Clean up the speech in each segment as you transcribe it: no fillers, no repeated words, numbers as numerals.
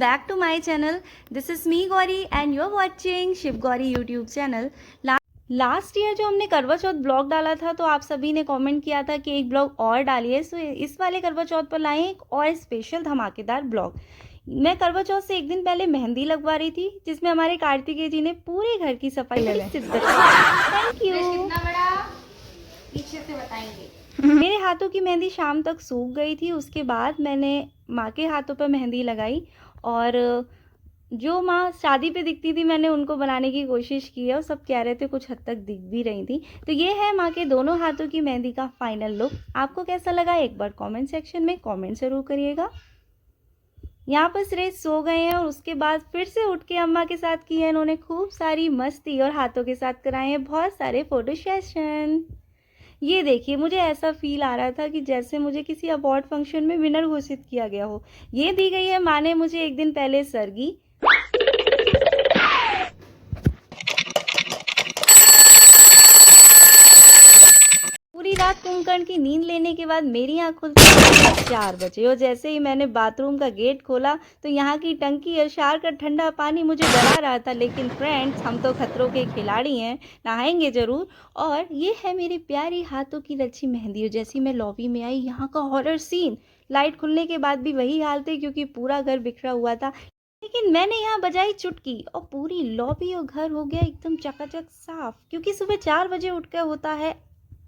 back to my channel. This is me Gauri and you're watching Shiv Gauri YouTube channel. Last year जो हमने करवा चौथ blog डाला था तो आप सभी ने कमेंट किया था कि एक ब्लॉग और डालिए। सो इस वाले करवा चौथ पर लाए एक और स्पेशल धमाकेदार ब्लॉग। मैं करवा चौथ से एक दिन पहले मेहंदी लगवा रही थी जिसमें हमारे कार्तिकेय जी ने पूरे घर की सफाई की। Thank you. कितना बड़ा पीछे से बताएंगे। मेरे हाथों की मेहंदी शाम तक सूख गई थी। उसके बाद मैंने माँ के हाथों पर मेहंदी लगाई और जो माँ शादी पे दिखती थी मैंने उनको बनाने की कोशिश की है और सब कह रहे थे कुछ हद तक दिख भी रही थी। तो ये है माँ के दोनों हाथों की मेहंदी का फाइनल लुक। आपको कैसा लगा एक बार कमेंट सेक्शन में कमेंट ज़रूर करिएगा। यहाँ पर सुरेश सो गए हैं और उसके बाद फिर से उठ के अम्मा के साथ की है इन्होंने खूब सारी मस्ती और हाथों के साथ कराए हैं बहुत सारे फोटो सेशन। ये देखिए मुझे ऐसा फील आ रहा था कि जैसे मुझे किसी अवार्ड फंक्शन में विनर घोषित किया गया हो। ये दी गई है माँ ने मुझे एक दिन पहले सरगी। पूरी रात कुंभकर्ण की नींद लेने के बाद मेरी आँख खुलती है 4 बजे और जैसे ही मैंने बाथरूम का गेट खोला तो यहाँ की टंकी अशार का ठंडा पानी मुझे डरा रहा था। लेकिन फ्रेंड्स हम तो खतरों के खिलाड़ी हैं, नहाएंगे ज़रूर। और ये है मेरी प्यारी हाथों की रची मेहंदी। जैसी मैं लॉबी में आई यहाँ का हॉरर सीन, लाइट खुलने के बाद भी वही हाल थे क्योंकि पूरा घर बिखरा हुआ था। लेकिन मैंने यहाँ बजाई चुटकी और पूरी लॉबी और घर हो गया एकदम चकाचक साफ। क्योंकि सुबह 4 बजे उठकर होता है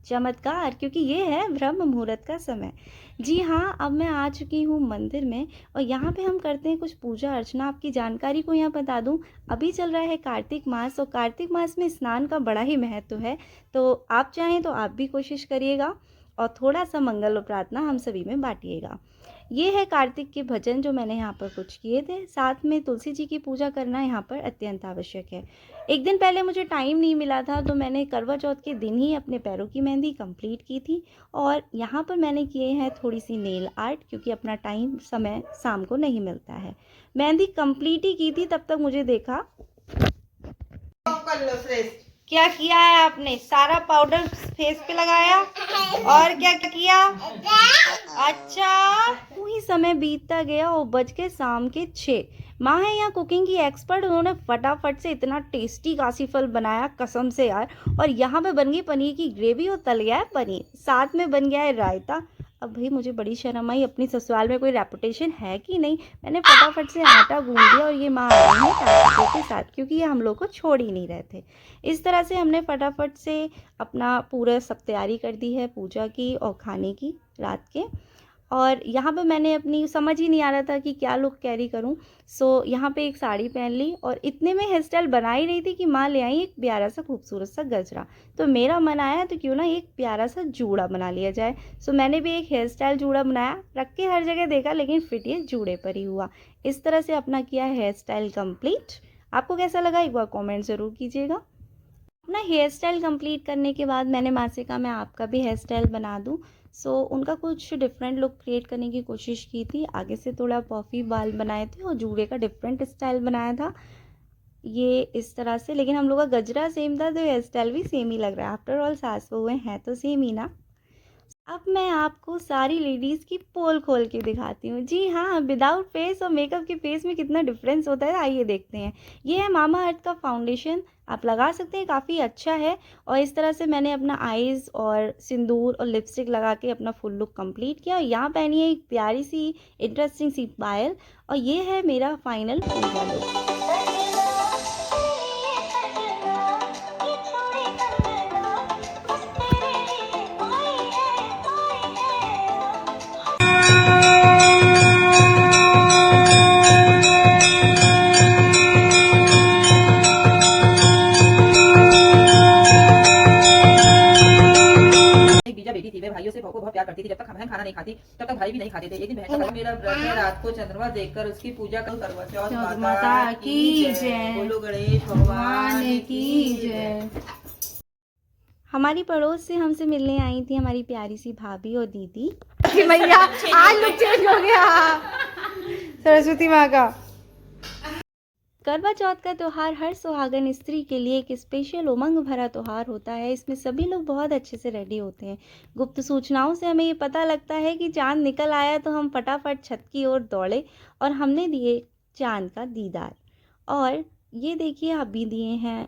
चमत्कार, क्योंकि ये है ब्रह्म मुहूर्त का समय। जी हाँ, अब मैं आ चुकी हूँ मंदिर में और यहाँ पे हम करते हैं कुछ पूजा अर्चना। आपकी जानकारी को यहाँ बता दूँ, अभी चल रहा है कार्तिक मास और कार्तिक मास में स्नान का बड़ा ही महत्व है। तो आप चाहें तो आप भी कोशिश करिएगा और थोड़ा सा मंगल और प्रार्थना हम सभी में बांटिएगा। ये है कार्तिक के भजन जो मैंने यहाँ पर कुछ किए थे। साथ में तुलसी जी की पूजा करना यहाँ पर अत्यंत आवश्यक है। एक दिन पहले मुझे टाइम नहीं मिला था तो मैंने करवा चौथ के दिन ही अपने पैरों की मेहंदी कंप्लीट की थी। और यहाँ पर मैंने किए हैं थोड़ी सी नेल आर्ट क्योंकि अपना टाइम समय शाम को नहीं मिलता है। मेहंदी कंप्लीट ही की थी तब तक मुझे देखा। क्या किया है आपने? सारा पाउडर फेस पे लगाया और क्या किया? अच्छा, वही समय बीतता गया और बज के शाम के 6। माँ है यहाँ कुकिंग की एक्सपर्ट, उन्होंने फटाफट से इतना टेस्टी काशी फल बनाया कसम से यार। और यहाँ पे बन गई पनीर की ग्रेवी और तल गया है पनीर, साथ में बन गया है रायता। अब भाई मुझे बड़ी शर्म आई, अपनी ससुराल में कोई रेपुटेशन है कि नहीं। मैंने फटाफट से आटा गूंद दिया और ये माँ आ रही है कार्तिकों के साथ क्योंकि ये हम लोग को छोड़ ही नहीं रहे थे। इस तरह से हमने फटाफट से अपना पूरा सब तैयारी कर दी है पूजा की और खाने की रात के। और यहाँ पे मैंने अपनी समझ ही नहीं आ रहा था कि क्या लुक कैरी करूँ। सो यहाँ पे एक साड़ी पहन ली और इतने में हेयर स्टाइल बना ही रही थी कि माँ ले आई एक प्यारा सा खूबसूरत सा गजरा। तो मेरा मन आया तो क्यों ना एक प्यारा सा जूड़ा बना लिया जाए। सो मैंने भी एक हेयर स्टाइल जूड़ा बनाया, रख के हर जगह देखा लेकिन फिट ये जूड़े पर ही हुआ। इस तरह से अपना किया हेयर स्टाइल कंप्लीट। आपको कैसा लगा एक बार कॉमेंट ज़रूर कीजिएगा। अपना हेयर स्टाइल कंप्लीट करने के बाद मैंने माँ से कहा मैं आपका भी हेयर स्टाइल बना दूँ। सो उनका कुछ डिफरेंट लुक क्रिएट करने की कोशिश की थी। आगे से थोड़ा पॉफी बाल बनाए थे और जूड़े का डिफरेंट स्टाइल बनाया था ये इस तरह से। लेकिन हम लोग का गजरा सेम था तो हेयर स्टाइल भी सेम ही लग रहा है। आफ्टर ऑल सास बहुएं हैं तो सेम ही ना। अब मैं आपको सारी लेडीज़ की पोल खोल के दिखाती हूँ। जी हाँ, विदाउट फेस और मेकअप के फेस में कितना डिफरेंस होता है आइए देखते हैं। ये है मामा अर्थ का फाउंडेशन, आप लगा सकते हैं, काफ़ी अच्छा है। और इस तरह से मैंने अपना आईज़ और सिंदूर और लिपस्टिक लगा के अपना फुल लुक कंप्लीट किया। और यहाँ पहनी है एक प्यारी सी इंटरेस्टिंग सी पायल और ये है मेरा फाइनल पूजा लुक। बेटी थी, मैं भाइयों से बहुत प्यार करती थी। जब तक बहन खाना नहीं खाती तब तक भाई भी नहीं खाते थे। एक दिन बहन का मेरा व्रत है, रात को चंद्रमा देखकर उसकी पूजा करो। करवा चौथ माता की जय, बोलो गणेश भगवान की जय। हमारी पड़ोस से हमसे मिलने आई थी हमारी प्यारी सी भाभी और दीदी। मैया आज लुक चेंज हो गया सरस्वती माँ का। करवा चौथ का त्यौहार हर सुहागन स्त्री के लिए एक स्पेशल उमंग भरा त्यौहार होता है। इसमें सभी लोग बहुत अच्छे से रेडी होते हैं। गुप्त सूचनाओं से हमें ये पता लगता है कि चांद निकल आया तो हम फटाफट छत की ओर दौड़े और हमने दिए चांद का दीदार। और ये देखिए अभी दिए हैं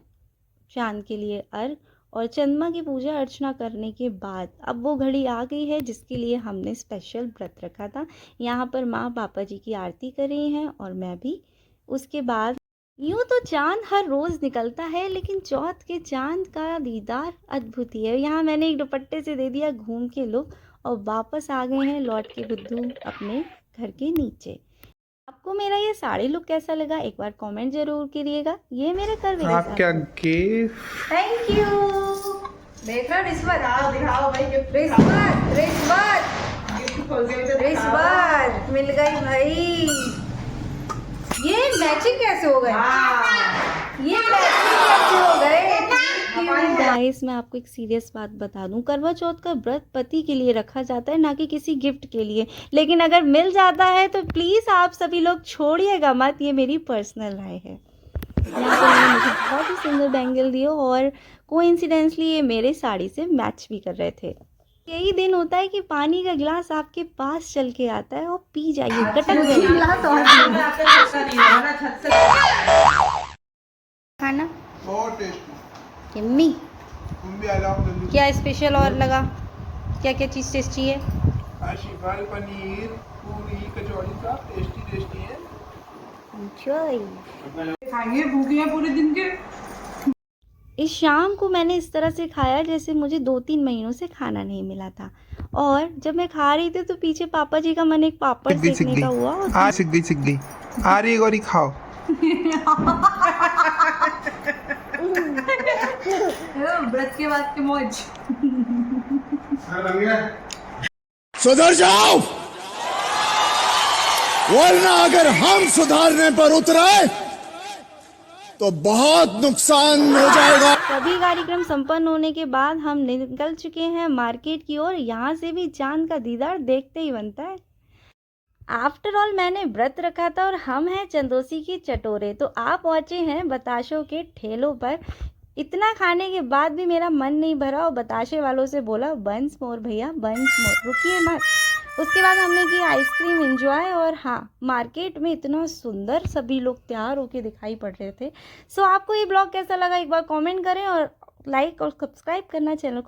चांद के लिए अर्घ, और चंद्रमा की पूजा अर्चना करने के बाद अब वो घड़ी आ गई है जिसके लिए हमने स्पेशल व्रत रखा था। यहाँ पर माँ पापा जी की आरती कर रही हैं और मैं भी। उसके बाद यूँ तो चांद हर रोज़ निकलता है, लेकिन चौथ के चांद का दीदार अद्भुत ही है। यहाँ मैंने एक दुपट्टे से दे दिया घूम के लुक और वापस आ गए हैं लौट के बुद्धू अपने घर के नीचे। आपको मेरा ये साड़ी लुक कैसा लगा एक बार कमेंट जरूर करिएगा। ये मेरे कर आपका गिफ्ट। Thank you. देख रहा रिश्वत, दिखाओ भाई गिफ्ट। रिश्वत रिश्वत गिफ्ट खोलते हुए तो दिखाओ। रिश्वत मिल गई भाई। ये मैचिंग कैसे हो गए? ये मैचिंग कैसे हो गए? गाइस मैं आपको एक सीरियस बात बता दूं, करवा चौथ का व्रत पति के लिए रखा जाता है, ना कि किसी गिफ्ट के लिए। लेकिन अगर मिल जाता है तो प्लीज़ आप सभी लोग छोड़िएगा मत, ये मेरी पर्सनल राय है। यहाँ पर उन्होंने मुझे बहुत ही सुंदर बैंगल दिए और कोइंसिडेंटली ये मेरे साड़ी से मैच भी कर रहे थे। यही दिन होता है कि पानी का गिलास आपके पास चल के आता है और पी जाइए, गटक जाइए। गिलास और आपका छत का नहीं होगा ना, छत से खाना बहुत टेस्टी। यम्मी। तुम भी आ जाओ जल्दी। क्या स्पेशल और लगा? क्या क्या चीज़ टेस्टी है? शिफाल पनीर पूरी कचौड़ी का टेस्टी है। खाएंगे, भूखे हैं पूरे दिन के। इस शाम को मैंने इस तरह से खाया जैसे मुझे 2-3 महीनों से खाना नहीं मिला था। और जब मैं खा रही थी तो पीछे पापा जी का मन एक पापड़ सेकने का हुआ और हाँ सिक गई। आ रही गौरी खाओ। व्रत के बाद के मौज। सुधर जाओ, वरना अगर हम सुधारने पर उतरे तो बहुत नुकसान हो जाएगा। सभी कार्यक्रम संपन्न होने के बाद हम निकल चुके हैं मार्केट की ओर। यहाँ से भी चांद का दीदार देखते ही बनता है। आफ्टर ऑल मैंने व्रत रखा था और हम हैं चंदोसी की चटोरे, तो आप पहुँचे हैं बताशों के ठेलों पर। इतना खाने के बाद भी मेरा मन नहीं भरा और बताशे वालों से बोला बंस मोर भैया बंस मोर, रुकिए मत। उसके बाद हमने की आइसक्रीम एंजॉय। और हाँ, मार्केट में इतना सुंदर सभी लोग तैयार होके दिखाई पड़ रहे थे। सो आपको ये ब्लॉग कैसा लगा एक बार कमेंट करें और लाइक और सब्सक्राइब करना चैनल को।